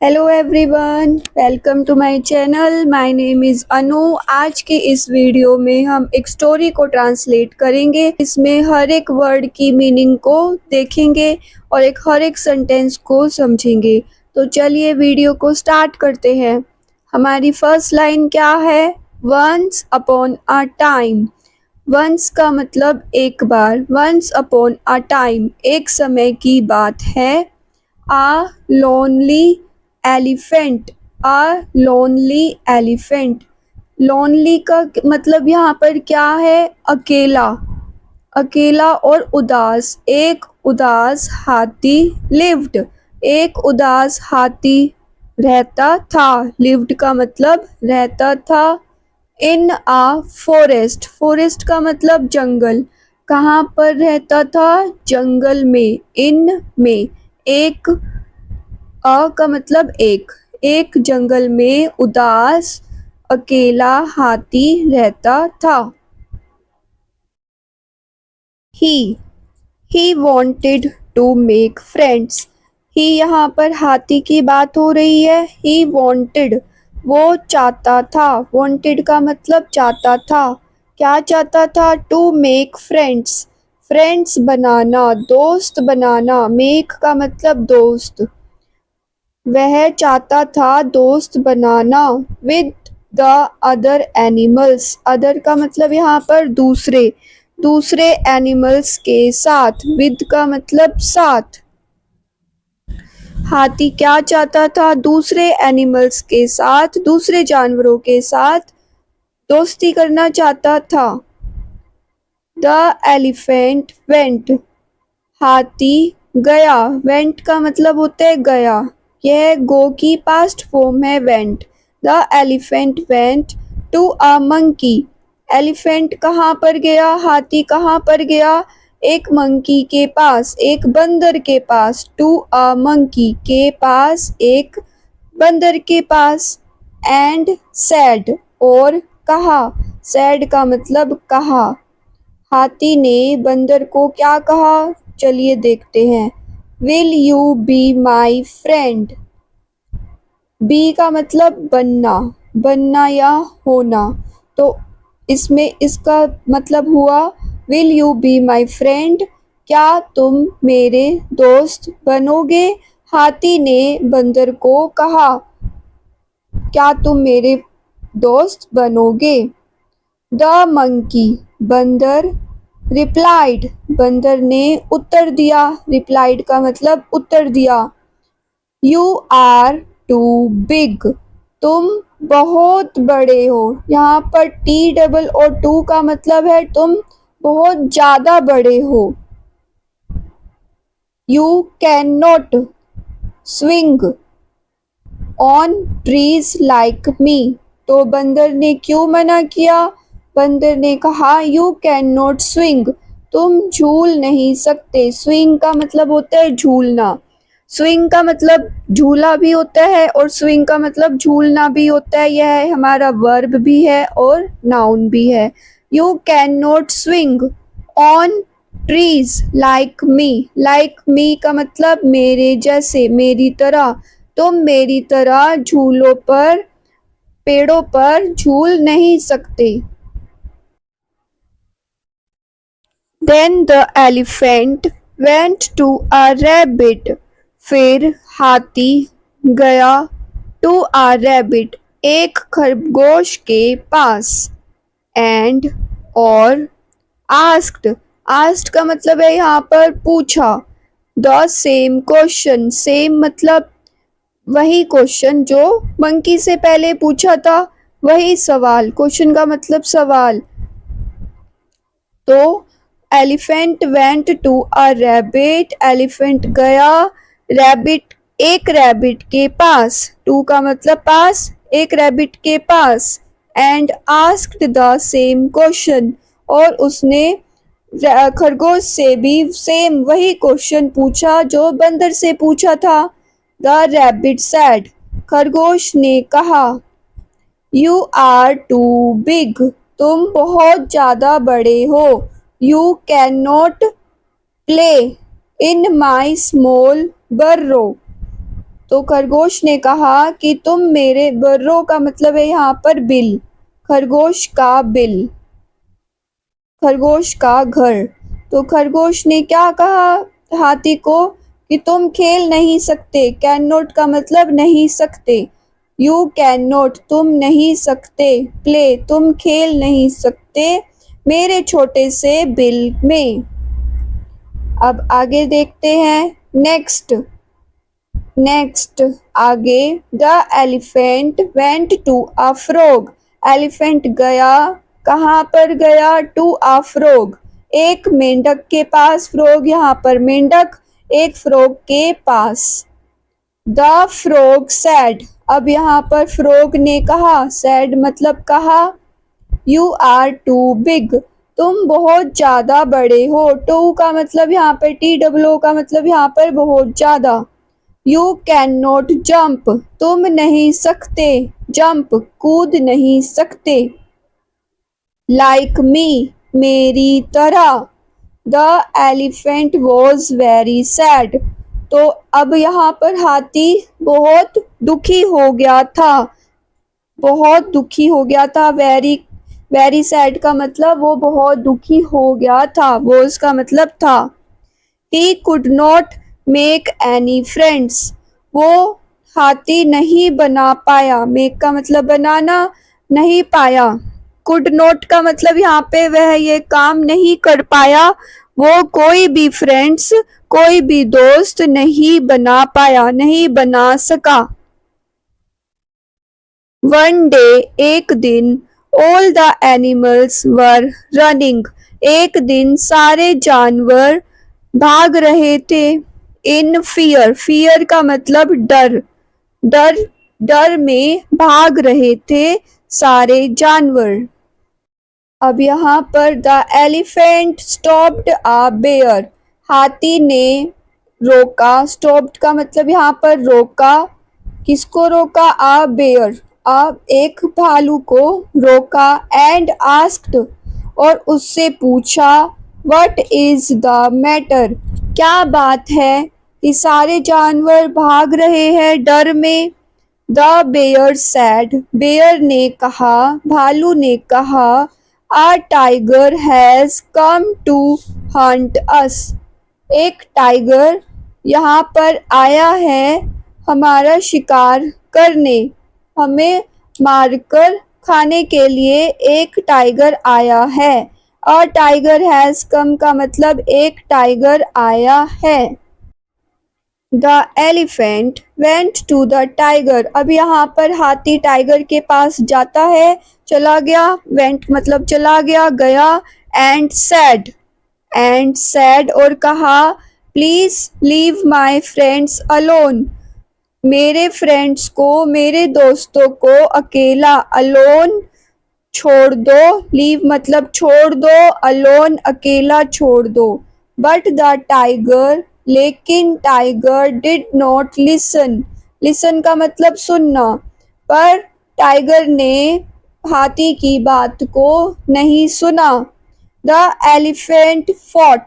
Hello everyone, welcome to my channel. My name is Anu. आज के इस वीडियो में हम एक स्टोरी को ट्रांसलेट करेंगे। इसमें हर एक वर्ड की मीनिंग को देखेंगे और हर एक सेंटेंस को समझेंगे। तो चलिए वीडियो को स्टार्ट करते हैं। हमारी फर्स्ट लाइन क्या है? Once upon a time. Once का मतलब एक बार। वंस अपॉन अ टाइम एक समय की बात है। A lonely elephant. A lonely elephant. Lonely का मतलब यहाँ पर क्या है? अकेला। अकेला और उदास। एक उदास हाथी लिव्ड। एक उदास हाथी रहता था। लिव्ड का मतलब रहता था। इन आ फॉरेस्ट। फॉरेस्ट का मतलब जंगल। कहाँ पर रहता था? जंगल में। इन में। एक अ का मतलब एक। एक जंगल में उदास अकेला हाथी रहता था। ही wanted to make friends। ही यहाँ पर हाथी की बात हो रही है। ही wanted वो चाहता था। wanted का मतलब चाहता था। क्या चाहता था? to make friends। फ्रेंड्स बनाना, दोस्त बनाना। make का मतलब दोस्त। वह चाहता था दोस्त बनाना। With the other animals. Other का मतलब यहाँ पर दूसरे। दूसरे एनिमल्स के साथ। विद का मतलब साथ। हाथी क्या चाहता था? दूसरे एनिमल्स के साथ, दूसरे जानवरों के साथ दोस्ती करना चाहता था। The elephant went. हाथी गया। वेंट का मतलब होता है गया। यह गो की पास्ट फॉर्म है went. The elephant went to a monkey. Elephant कहाँ पर गया? हाथी कहाँ पर गया? एक मंकी के पास, एक बंदर के पास। टू अ मंकी के पास, एक बंदर के पास। एंड सैड और कहा। सैड का मतलब कहा। हाथी ने बंदर को क्या कहा? चलिए देखते हैं। Will you be my friend. Be का मतलब बनना। बनना या होना। तो इसमें इसका मतलब हुआ will you be my friend. क्या तुम मेरे दोस्त बनोगे? हाथी ने बंदर को कहा, क्या तुम मेरे दोस्त बनोगे? द मंकी बंदर। रिप्लाइड बंदर ने उत्तर दिया। रिप्लाइड का मतलब उत्तर दिया। You are too big. तुम बहुत बड़े हो। यहाँ पर टी डबल और टू का मतलब है तुम बहुत ज्यादा बड़े हो। You can not swing on trees like me. तो बंदर ने क्यों मना किया? बंदर ने कहा यू कैन नॉट स्विंग। तुम झूल नहीं सकते। स्विंग का मतलब होता है झूलना। स्विंग का मतलब झूला भी होता है और स्विंग का मतलब झूलना भी होता है। यह हमारा वर्ब भी है और नाउन भी है। You can not swing on trees like me. Like me का मतलब मेरे जैसे, मेरी तरह। तुम मेरी तरह झूलों पर, पेड़ों पर झूल नहीं सकते। Then the elephant went to a rabbit। फिर हाथी गया to a rabbit एक खरगोश के पास। And और asked। asked का मतलब है यहाँ पर पूछा। The same question। same मतलब वही क्वेश्चन जो मंकी से पहले पूछा था, वही सवाल। क्वेश्चन का मतलब सवाल। तो elephant went to a rabbit. Elephant गया रैबिट एक रैबिट के पास। टू का मतलब पास, एक रैबिट के पास। And asked the same question और उसने खरगोश से भी सेम वही क्वेश्चन पूछा जो बंदर से पूछा था। The rabbit sad. खरगोश ने कहा, यू आर टू बिग। तुम बहुत ज्यादा बड़े हो। You can not play in my small Burrow. तो खरगोश ने कहा कि तुम मेरे बर्रो का मतलब है यहाँ पर बिल, खरगोश का बिल, खरगोश का घर। तो खरगोश ने क्या कहा हाथी को कि तुम खेल नहीं सकते, कैन नॉट का मतलब नहीं सकते, यू कैन नॉट तुम नहीं सकते, प्ले तुम खेल नहीं सकते मेरे छोटे से बिल में। अब आगे देखते हैं नेक्स्ट आगे, the elephant went to a frog, elephant गया, कहाँ पर गया, टू अ फ्रॉग, एक मेंढक के पास, फ्रॉग यहाँ पर मेंढक, एक फ्रॉग के पास। द फ्रॉग सैड, अब यहाँ पर फ्रॉग ने कहा, सैड मतलब कहा, यू आर टू बिग तुम बहुत ज्यादा बड़े हो, टू का मतलब यहाँ पर TOO का मतलब यहाँ पर बहुत ज्यादा। यू कैन नॉट जंप तुम नहीं सकते, जंप कूद नहीं सकते। लाइक मी मेरी तरह, the elephant was very sad, तो अब यहाँ पर हाथी बहुत दुखी हो गया था, बहुत दुखी हो गया था। वेरी सैड का मतलब वो बहुत दुखी हो गया था, वो उसका मतलब था। He could not make any friends, वो हाथी नहीं बना पाया, मेक का मतलब बनाना, नहीं पाया, कुड नॉट का मतलब यहाँ पे वह ये काम नहीं कर पाया, वो कोई भी फ्रेंड्स कोई भी दोस्त नहीं बना पाया, नहीं बना सका। वन डे एक दिन, all the animals were running, एक दिन सारे जानवर भाग रहे थे, इन फियर, फियर का मतलब डर, डर डर में भाग रहे थे सारे जानवर। अब यहाँ पर the elephant stopped a bear, हाथी ने रोका, स्टॉप्ड का मतलब यहाँ पर रोका, किसको रोका, अ बेयर, अब एक भालू को रोका, एंड आस्क्ड और उससे पूछा, व्हाट इज द मैटर, क्या बात है कि सारे जानवर भाग रहे हैं डर में। द बेयर सैड, बेयर ने कहा, भालू ने कहा, a tiger has come to hunt us, एक टाइगर यहाँ पर आया है हमारा शिकार करने, हमें मारकर खाने के लिए एक टाइगर आया है। अ टाइगर हैज कम का मतलब एक टाइगर आया है। The elephant went to the tiger, अब यहाँ पर हाथी टाइगर के पास जाता है, चला गया, वेंट मतलब चला गया, गया, एंड सैड और कहा, please leave my friends alone, मेरे फ्रेंड्स को, मेरे दोस्तों को अकेला, अलोन छोड़ दो, लीव मतलब छोड़ दो, अलोन अकेला छोड़ दो। बट द टाइगर, लेकिन tiger did not listen, listen का मतलब सुनना, पर टाइगर ने हाथी की बात को नहीं सुना। द एलिफेंट फॉट,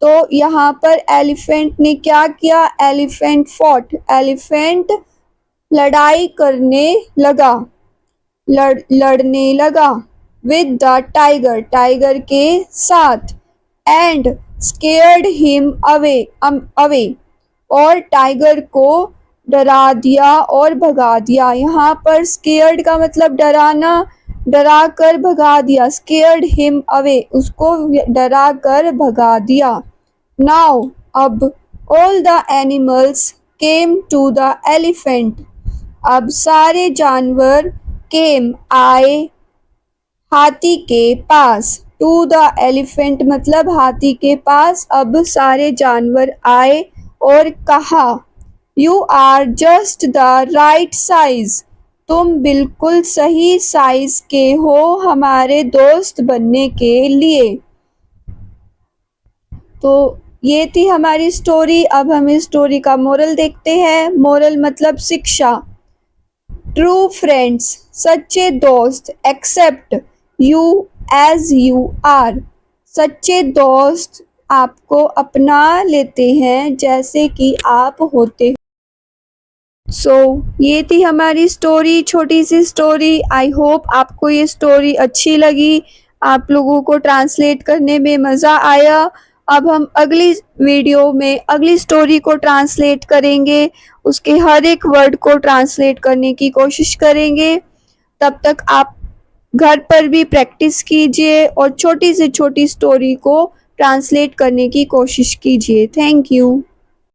तो यहाँ पर एलिफेंट ने क्या किया, एलिफेंट फॉट, एलिफेंट लड़ाई करने लगा, लड़ने लगा, विद द टाइगर, टाइगर के साथ, and scared him away, away, और टाइगर को डरा दिया और भगा दिया। यहाँ पर स्केयर्ड का मतलब डराना, डरा कर भगा दिया, स्केयर्ड हिम अवे, उसको डरा कर भगा दिया। नाउ अब, all the animals came to the elephant, अब सारे जानवर केम आए हाथी के पास, टू द एलिफेंट मतलब हाथी के पास, अब सारे जानवर आए और कहा, you are just the right size, तुम बिल्कुल सही साइज के हो हमारे दोस्त बनने के लिए। तो ये थी हमारी स्टोरी। अब हम इस स्टोरी का मोरल देखते हैं। मोरल मतलब शिक्षा। ट्रू फ्रेंड्स, सच्चे दोस्त, accept you as you are, सच्चे दोस्त आपको अपना लेते हैं जैसे कि आप होते हो। ये थी हमारी स्टोरी, छोटी सी स्टोरी। आई होप आपको ये स्टोरी अच्छी लगी, आप लोगों को ट्रांसलेट करने में मज़ा आया। अब हम अगली वीडियो में अगली स्टोरी को ट्रांसलेट करेंगे, उसके हर एक वर्ड को ट्रांसलेट करने की कोशिश करेंगे। तब तक आप घर पर भी प्रैक्टिस कीजिए और छोटी से छोटी स्टोरी को ट्रांसलेट करने की कोशिश कीजिए। Thank you.